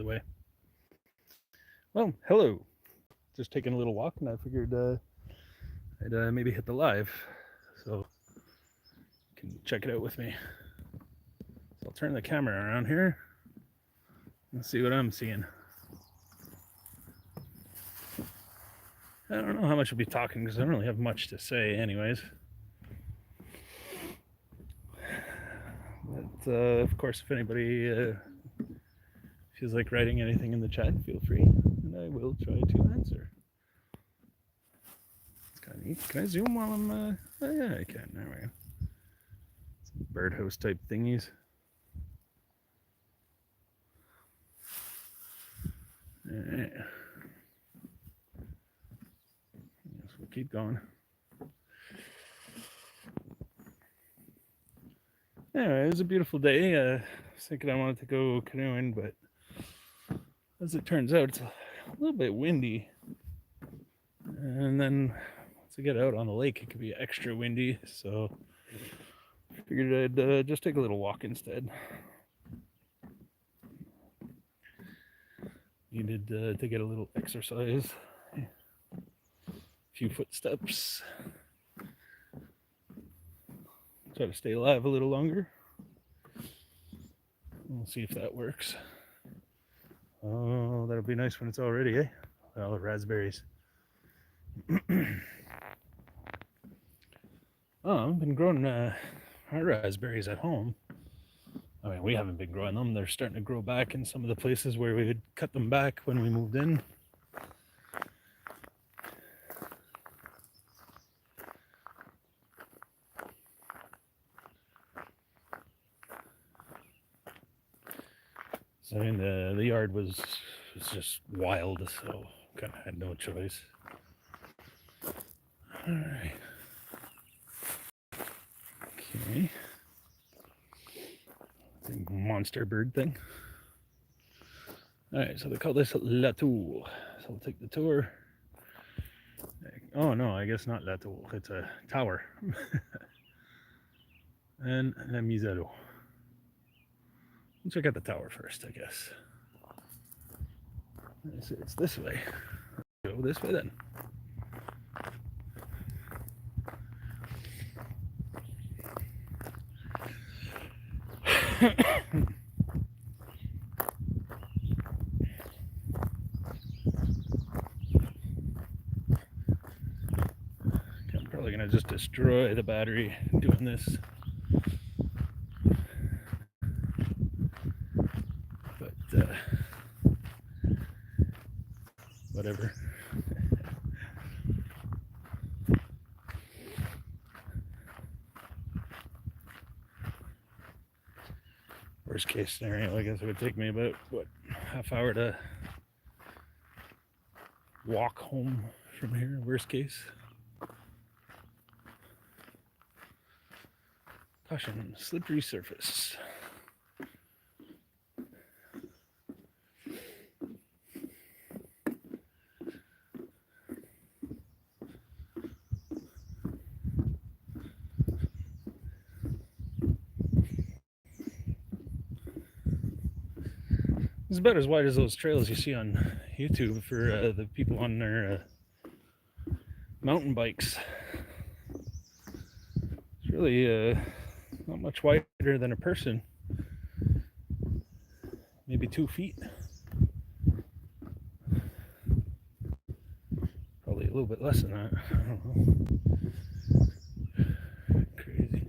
Anyway, well, hello. Just taking a little walk, and I figured I'd maybe hit the live, so you can check it out with me. So I'll turn the camera around here and see what I'm seeing. I don't know how much I'll be talking because I don't really have much to say, anyways. But of course, if anybody feels like writing anything in the chat, feel free, and I will try to answer. It's kind of neat. Can I zoom while I'm? Oh yeah, I can. There we go. Some birdhouse type thingies. All right. So we'll keep going. Anyway, it was a beautiful day. I was thinking I wanted to go canoeing, but as it turns out, it's a little bit windy. And then once I get out on the lake, it could be extra windy. So I figured I'd just take a little walk instead. Needed to get a little exercise. A few footsteps. Try to stay alive a little longer. We'll see if that works. Oh, that'll be nice when it's all ready, eh? All the raspberries. Oh, I've been growing our raspberries at home. I mean, we haven't been growing them. They're starting to grow back in some of the places where we would cut them back when we moved in. So I mean, the yard was just wild, so kind of had no choice. All right. Okay. The monster bird thing. All right, so they call this La Tour. So we'll take the tour. Oh no, I guess not La Tour. It's a tower. And La Misero. Let's check out the tower first, I guess. It's this way. Let's go this way then. I'm probably gonna just destroy the battery doing this. But whatever. Worst case scenario, I guess it would take me about, what, half hour to walk home from here, worst case. Caution, slippery surface. It's about as wide as those trails you see on YouTube for the people on their mountain bikes. It's really not much wider than a person. Maybe 2 feet. Probably a little bit less than that. I don't know. Crazy.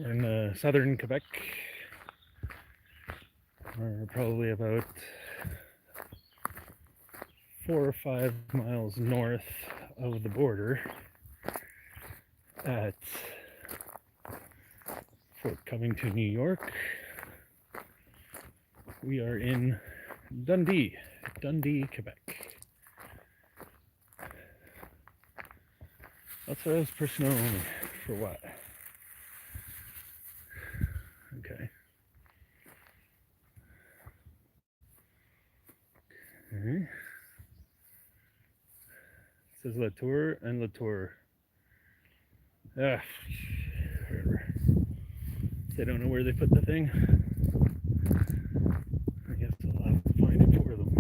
We're in southern Quebec. We're probably about 4 or 5 miles north of the border at Fort Covington, New York. We are in Dundee, Quebec. Authorized personnel only. For what? Okay. Alright. It says Latour and Latour. Ah, whatever. They don't know where they put the thing. I guess I'll have to find it for them.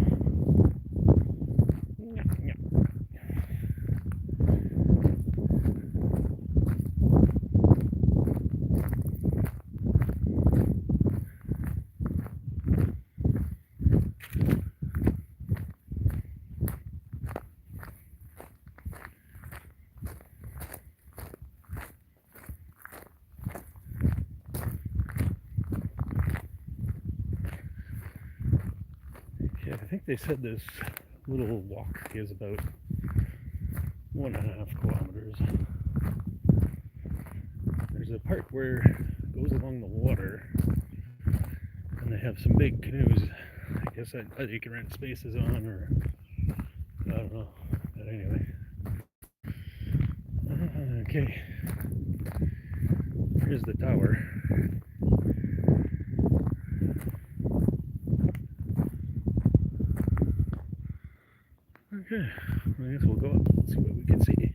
Yeah, I think they said this little walk is about 1.5 kilometers. There's a part where it goes along the water, and they have some big canoes. I guess that you can rent spaces on, or I don't know. But anyway. Okay. Here's the tower. Okay, I guess we'll go up and see what we can see.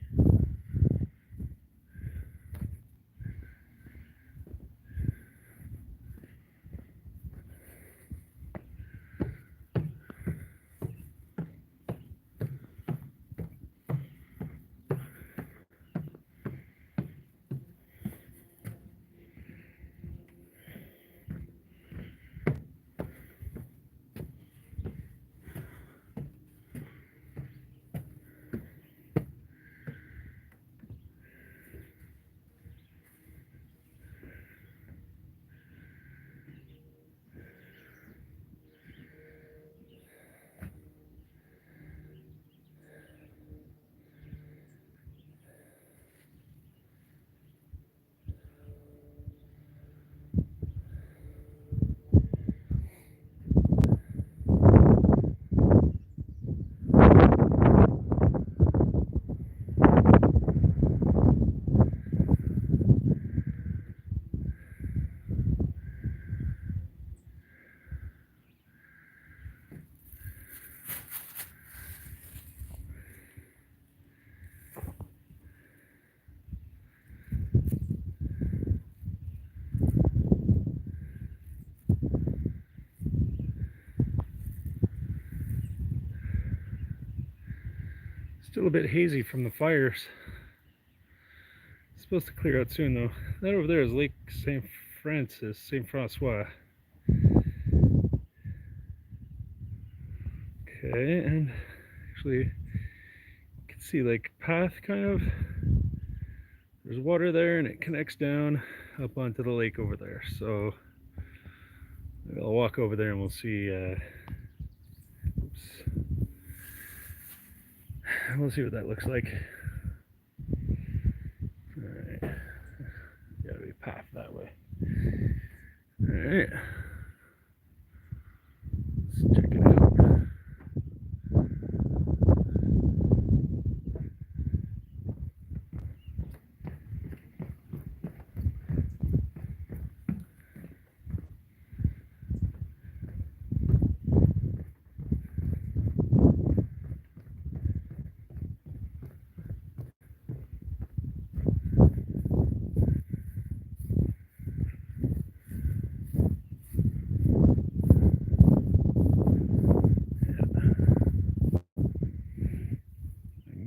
Still a bit hazy from the fires. It's supposed to clear out soon though. That over there is Lake Saint-François. Okay, and actually you can see like path kind of. There's water there and it connects down up onto the lake over there. So I'll walk over there and we'll see we'll see what that looks like. Alright. Gotta be path that way. Alright. Let's check it out.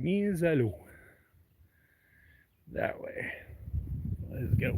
Mizalo. That way. Let's go.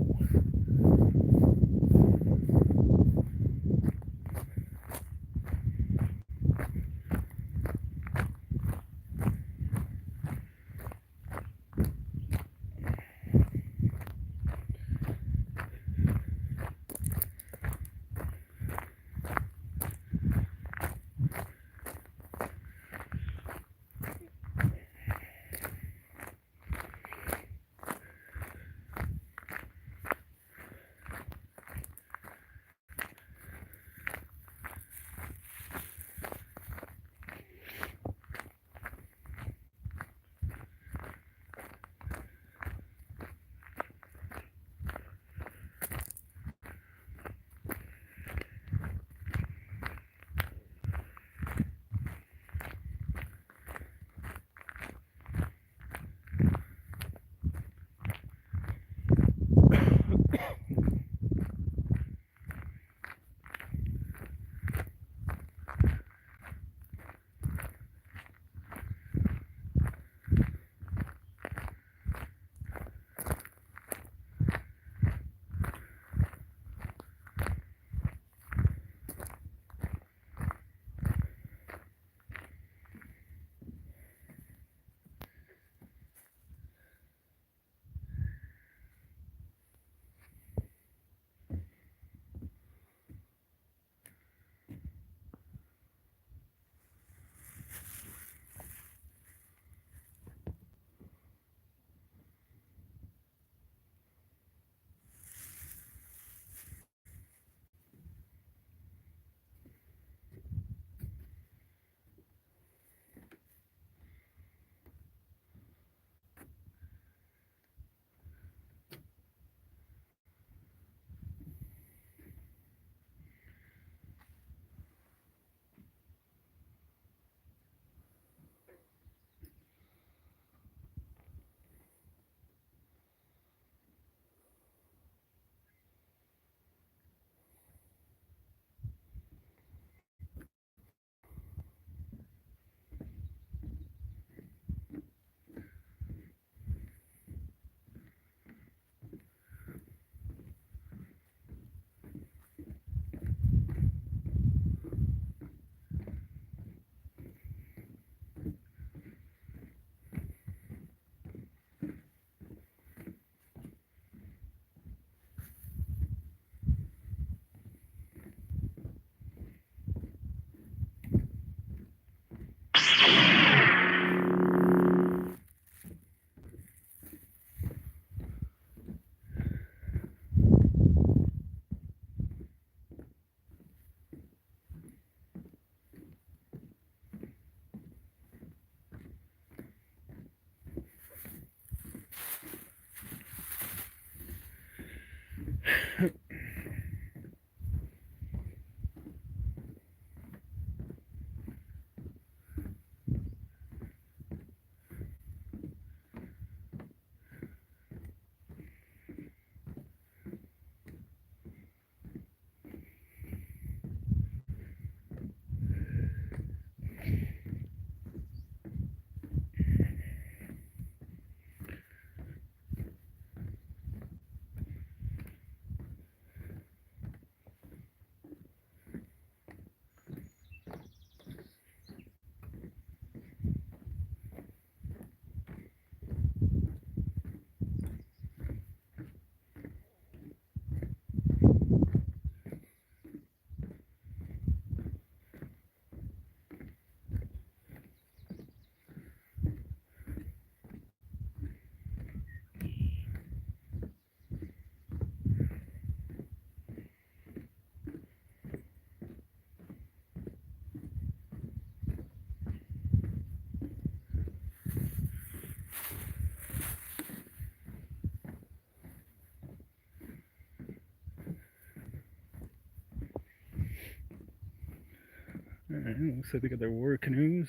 Alright, looks like they got their war canoes.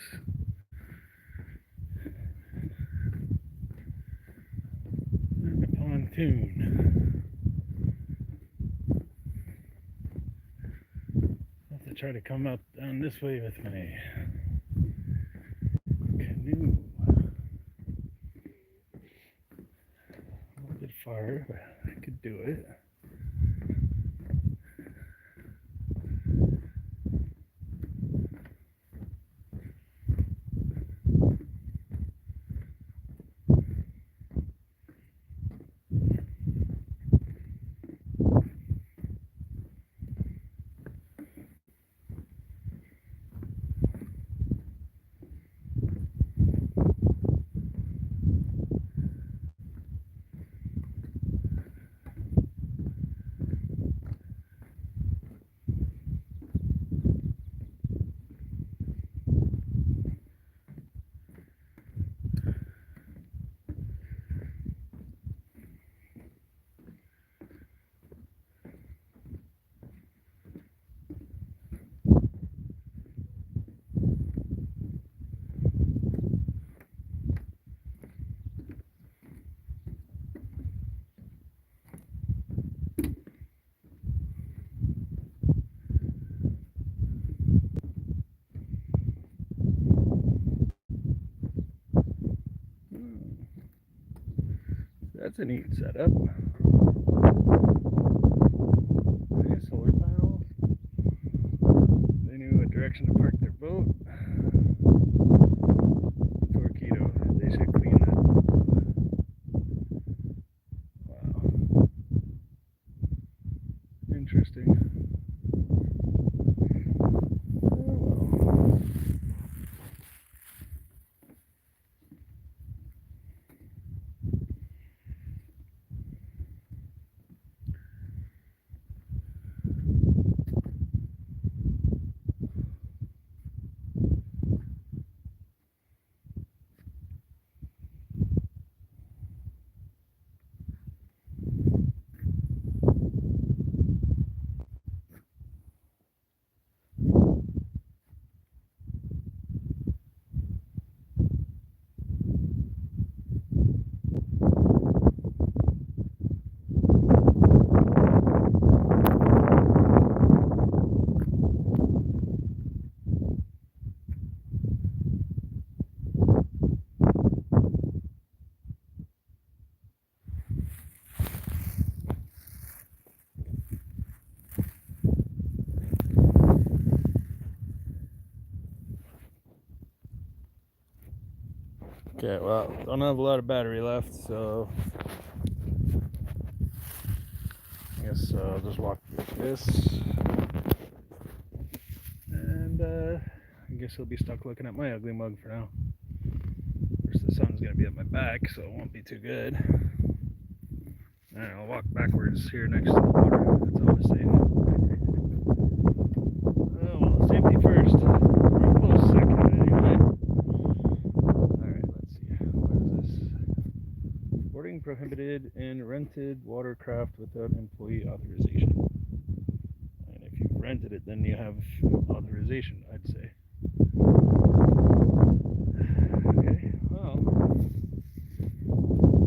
And a pontoon. I'll have to try to come up down this way with my canoe. A little bit far, but I could do it. That's a neat setup. Nice solar panels. They knew what direction to park their boat. Torpedo. They should clean that. Wow. Interesting. Okay, well, don't have a lot of battery left, so I guess I'll just walk through this. And I guess I'll be stuck looking at my ugly mug for now. Of course, the sun's going to be at my back, so it won't be too good. Alright, I'll walk backwards here next to the water. That's always safe. Oh, well, safety first. Or a close second, anyway. Alright, let's see. What is this? Boarding prohibited in rented watercraft without employee authorization. And if you've rented it, then you have authorization, I'd say. Okay, well.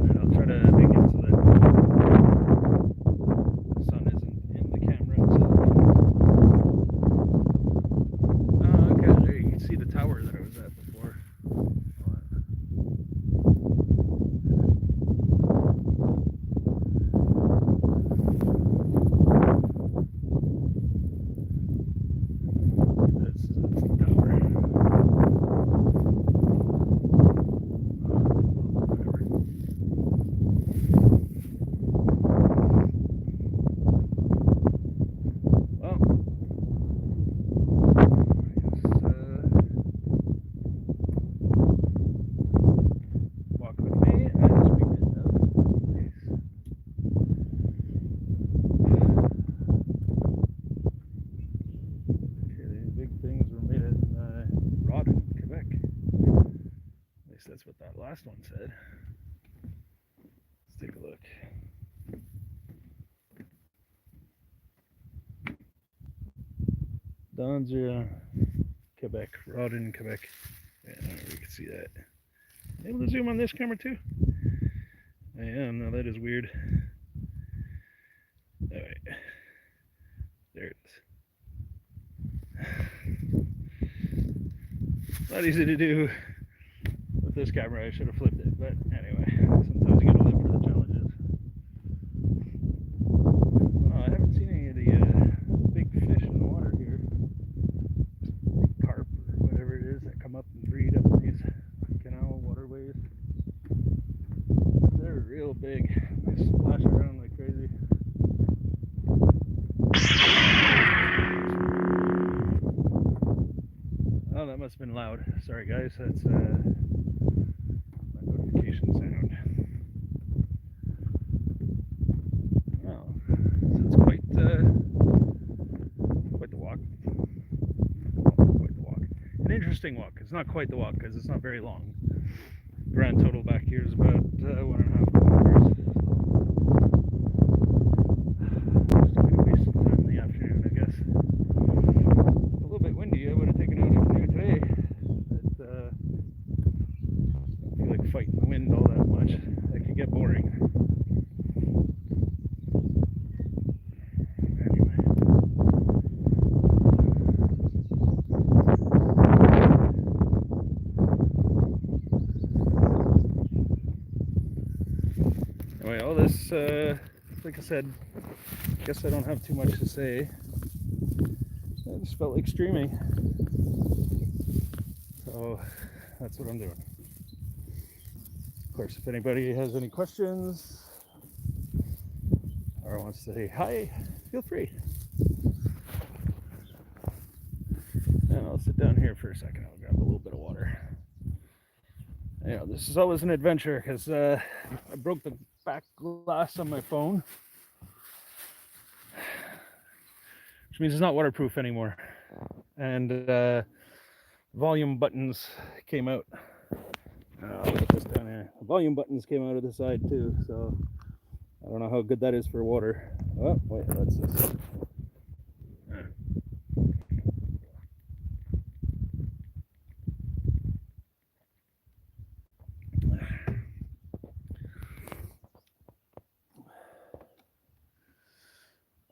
Alright, I'll try to make it so that the sun isn't in the camera itself. Oh, okay, there you can see the tower that I was at before. That's the tower. Whatever. Well, walk with me as we get down the place. Okay, these big things were made in Rodden, Quebec. At least that's what that last one said. Let's take a look. Don's Quebec, Rodden, Quebec. Yeah, we can see that. Able to zoom on this camera too? I am. Now that is weird. All right, there it is. Not easy to do with this camera. I should have flipped it, but anyway, sometimes you gotta live for the challenges. I haven't seen any of the big fish in the water here, like carp or whatever it is that come up and breed up in these canal waterways. They're real big. They splash around like crazy. Oh, that must have been loud. Sorry, guys. That's my notification sound. Oh, so it's quite the walk. Oh, quite the walk. An interesting walk. It's not quite the walk because it's not very long. Grand total back here is about 1.5 kilometers. Just going to waste some time in the afternoon, I guess. A little bit windy. I would have taken out a canoe today. But I don't feel like fighting the wind all that much. That could get boring. Anyway, all this, like I said, I guess I don't have too much to say. I just felt like streaming. So that's what I'm doing. Of course, if anybody has any questions or wants to say hi, feel free. And I'll sit down here for a second. I'll grab a little bit of water. You know, this is always an adventure because I broke the back glass on my phone, which means it's not waterproof anymore. And volume buttons came out. I'll put this down here. Volume buttons came out of the side too, so I don't know how good that is for water. Oh, wait, what's this?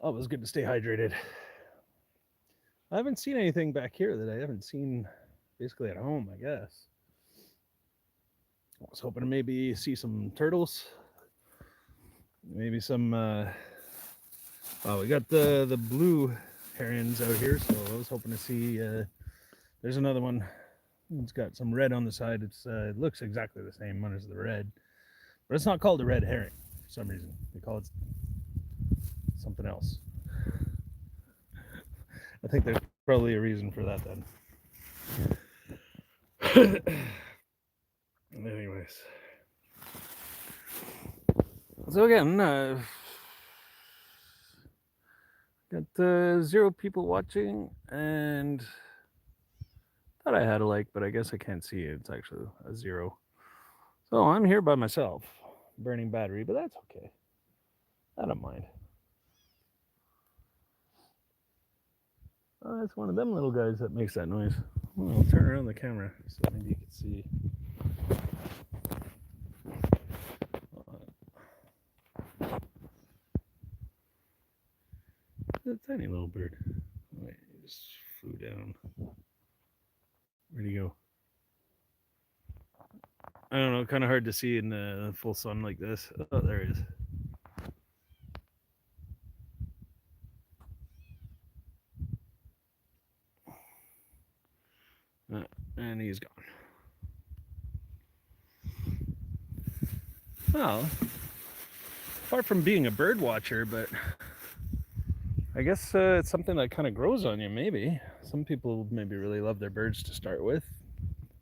Always good to stay hydrated. I haven't seen anything back here that I haven't seen basically at home, I guess. I was hoping to maybe see some turtles. Maybe some, we got the blue herons out here, so I was hoping to see, there's another one. It's got some red on the side. It looks exactly the same one as the red, but it's not called a red herring for some reason. They call it something else. I think there's probably a reason for that then. Anyways. So again, got 0 people watching, and thought I had a like, but I guess I can't see it. It's actually a 0. So I'm here by myself, burning battery, but that's okay. I don't mind. Oh, that's one of them little guys that makes that noise. I'll turn around the camera so maybe you can see. It's a tiny little bird. Wait, it just flew down. Where'd he go? I don't know, kind of hard to see in the full sun like this. Oh, there he is. And he's gone. Well, far from being a bird watcher, but I guess it's something that kind of grows on you, maybe. Some people maybe really love their birds to start with.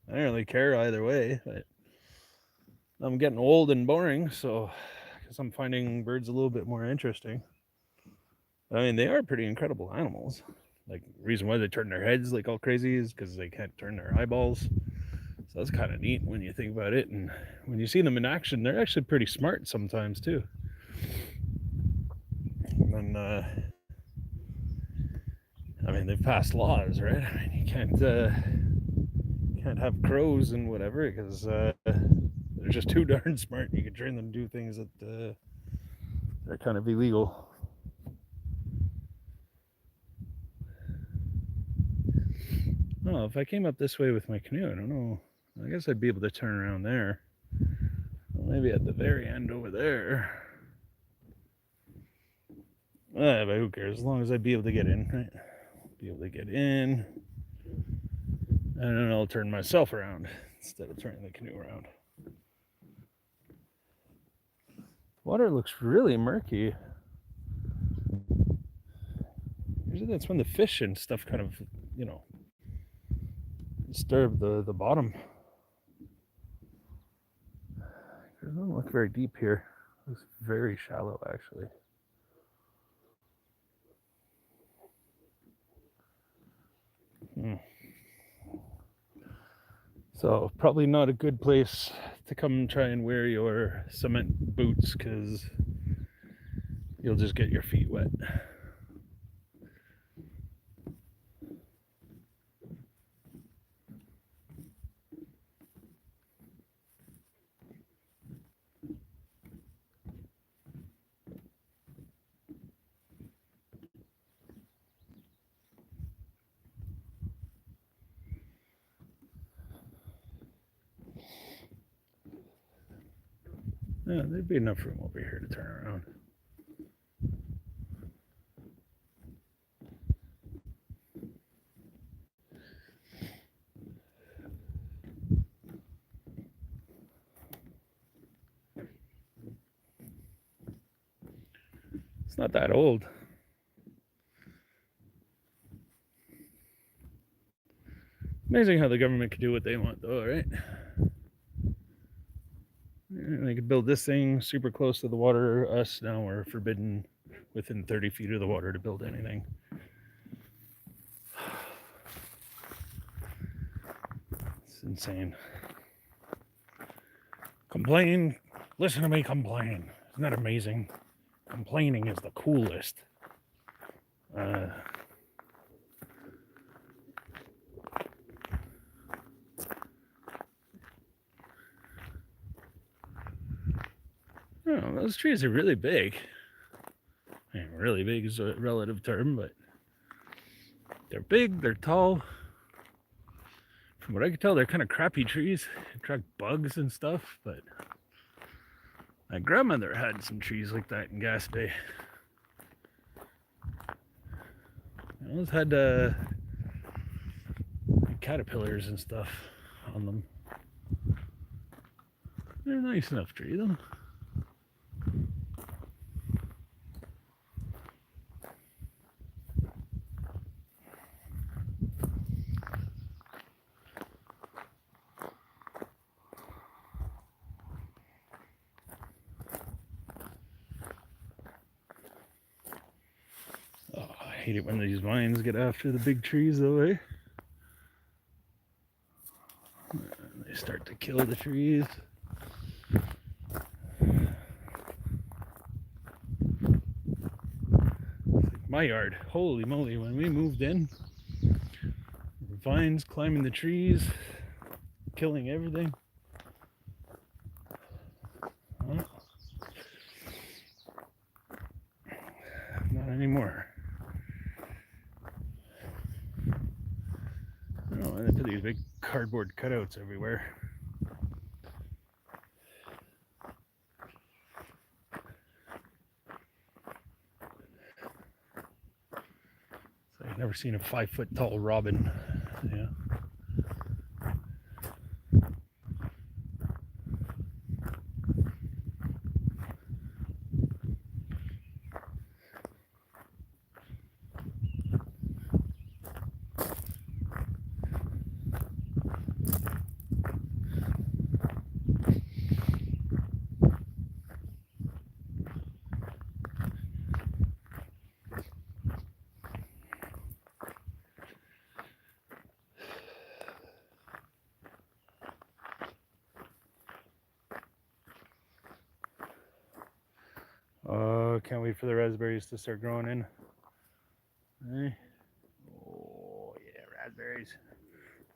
I don't really care either way, but I'm getting old and boring, so I guess I'm finding birds a little bit more interesting. I mean, they are pretty incredible animals. Like, the reason why they turn their heads like all crazy is because they can't turn their eyeballs. So that's kind of neat when you think about it. And when you see them in action, they're actually pretty smart sometimes too. And then, I mean, they've passed laws, right? I mean, you can't have crows and whatever because they're just too darn smart. You can train them to do things that are kind of illegal. Oh, if I came up this way with my canoe, I don't know. I guess I'd be able to turn around there. Well, maybe at the very end over there. But who cares? As long as I'd be able to get in, right? Be able to get in. And then I'll turn myself around instead of turning the canoe around. Water looks really murky. Usually that's when the fish and stuff kind of, disturb the bottom. It doesn't look very deep here. It looks very shallow, actually. So probably not a good place to come try and wear your cement boots because you'll just get your feet wet. Yeah, there'd be enough room over here to turn around. It's not that old. Amazing how the government can do what they want, though, right? They could build this thing super close to the water. Us now we're forbidden within 30 feet of the water to build anything. It's insane. Complain. Listen to me complain. Isn't that amazing? Complaining is the coolest. Oh, those trees are really big. I mean, really big is a relative term, but they're big, they're tall. From what I can tell, they're kind of crappy trees. They attract bugs and stuff, but my grandmother had some trees like that in Gas Bay. Those had caterpillars and stuff on them. They're a nice enough tree, though. Oh, I hate it when these vines get after the big trees, though, eh? They start to kill the trees. My yard, holy moly, when we moved in, vines climbing the trees, killing everything. Not anymore. Oh, they put these big cardboard cutouts everywhere. I've never seen a 5-foot tall robin. Yeah. Can't wait for the raspberries to start growing in.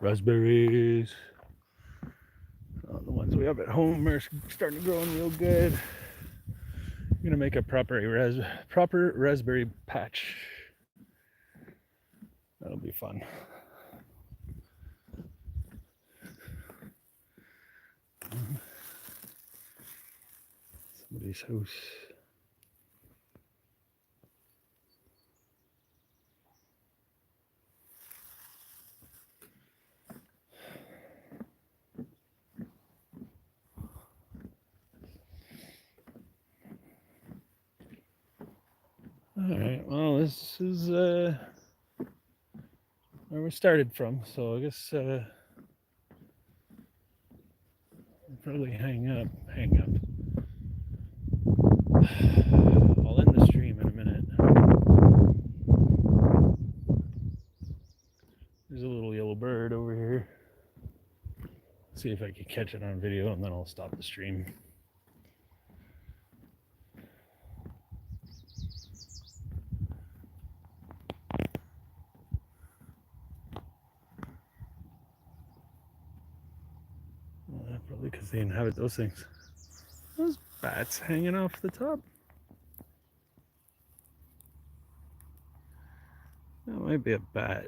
Raspberries. The ones we have at home are starting to grow in real good. I'm gonna make a proper raspberry patch. That'll be fun. Somebody's house. All right, well, this is where we started from, so I guess I'll probably hang up. I'll end the stream in a minute. There's a little yellow bird over here. See if I can catch it on video, and then I'll stop the stream. Probably because they inhabit those things. Those bats hanging off the top. That might be a bat.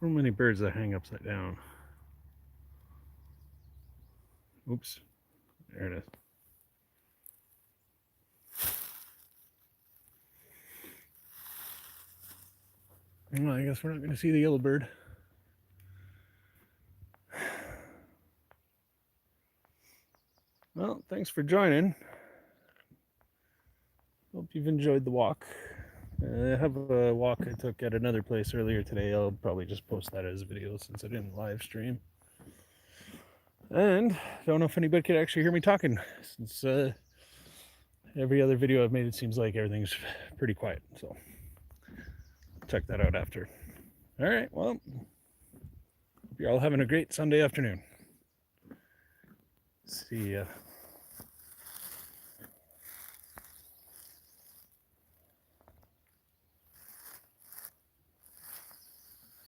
So many birds that hang upside down. Oops. There it is. Well, I guess we're not going to see the yellow bird. Well, thanks for joining. Hope you've enjoyed the walk. I have a walk I took at another place earlier today. I'll probably just post that as a video since I didn't live stream. And I don't know if anybody could actually hear me talking, since every other video I've made, it seems like everything's pretty quiet. So check that out after. All right, well, hope you're all having a great Sunday afternoon. See ya.